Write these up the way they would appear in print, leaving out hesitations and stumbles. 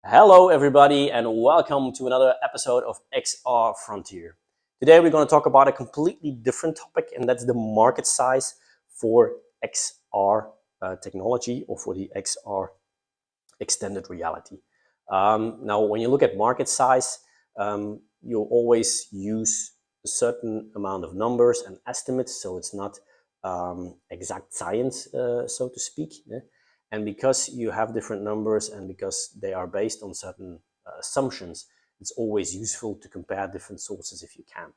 Hello, everybody, and welcome to another episode of XR Frontier. Today, we're going to talk about a completely different topic, and that's the market size for XR technology or for the XR extended reality. Now, when you look at market size, you'll always use a certain amount of numbers and estimates, so it's not exact science, so to speak. Yeah? And because you have different numbers and because they are based on certain assumptions, it's always useful to compare different sources if you can.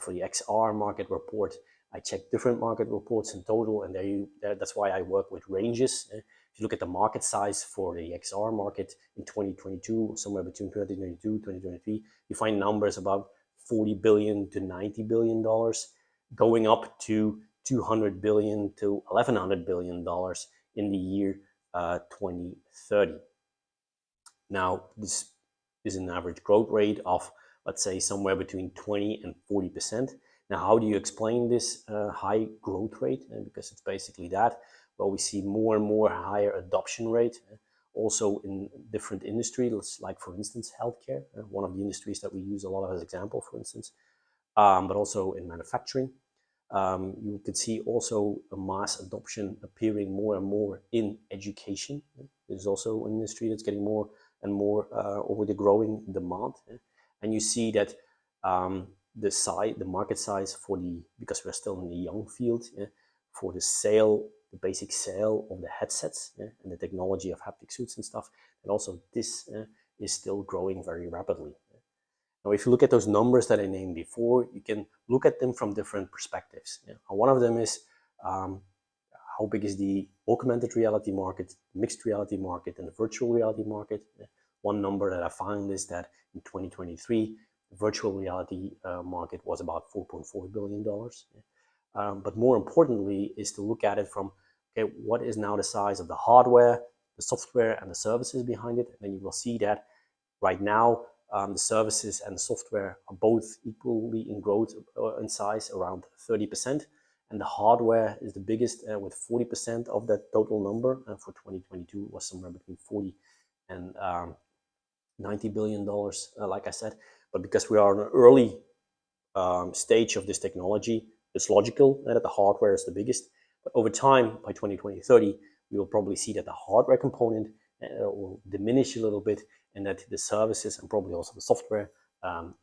For the XR market report, I check different market reports in total, and that's why I work with ranges. If you look at the market size for the XR market in 2022, somewhere between 2022 and 2023, you find numbers about $40 billion to $90 billion, going up to $200 billion to $1,100 billion in the year 2030. Now, this is an average growth rate of, let's say, somewhere between 20 and 40%. Now, how do you explain this high growth rate? Because it's basically that. Well, we see more and more higher adoption rate, also in different industries, like, for instance, healthcare, one of the industries that we use a lot of as example, for instance, but also in manufacturing. You could see also a mass adoption appearing more and more in education. There's also an industry that's getting more and more over the growing demand. And you see that the market size because we're still in the young field, for the basic sale of the headsets and the technology of haptic suits and stuff, and also this is still growing very rapidly. Now, if you look at those numbers that I named before, you can look at them from different perspectives. One of them is how big is the augmented reality market, mixed reality market, and the virtual reality market. One number that I found is that in 2023, the virtual reality market was about $4.4 billion. But more importantly is to look at it from, okay, what is now the size of the hardware, the software, and the services behind it? And then you will see that right now, the services and the software are both equally in growth in size, around 30%. And the hardware is the biggest with 40% of that total number. For 2022 was somewhere between 40 and $90 billion, like I said. But because we are in an early stage of this technology, it's logical that the hardware is the biggest. But over time, by 2030, we will probably see that the hardware component will diminish a little bit, and that the services and probably also the software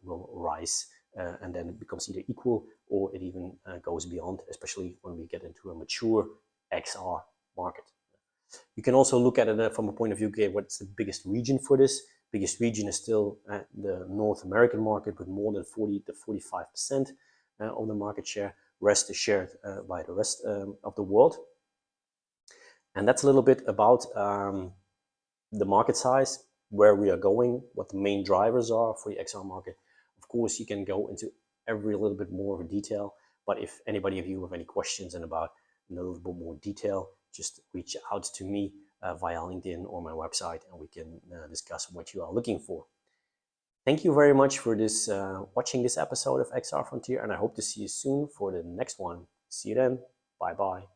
will rise, and then it becomes either equal or it even goes beyond, especially when we get into a mature XR market. You can also look at it from a point of view, okay, what's the biggest region for this? Biggest region is still the North American market with more than 40 to 45% of the market share. Rest is shared by the rest of the world. And that's a little bit about the market size, where we are going, what the main drivers are for the XR market. Of course, you can go into every little bit more of detail, but if anybody of you have any questions and about a little bit more detail, just reach out to me via LinkedIn or my website, and we can discuss what you are looking for. Thank you very much for watching this episode of XR Frontier, and I hope to see you soon for the next one. See you then. Bye-bye.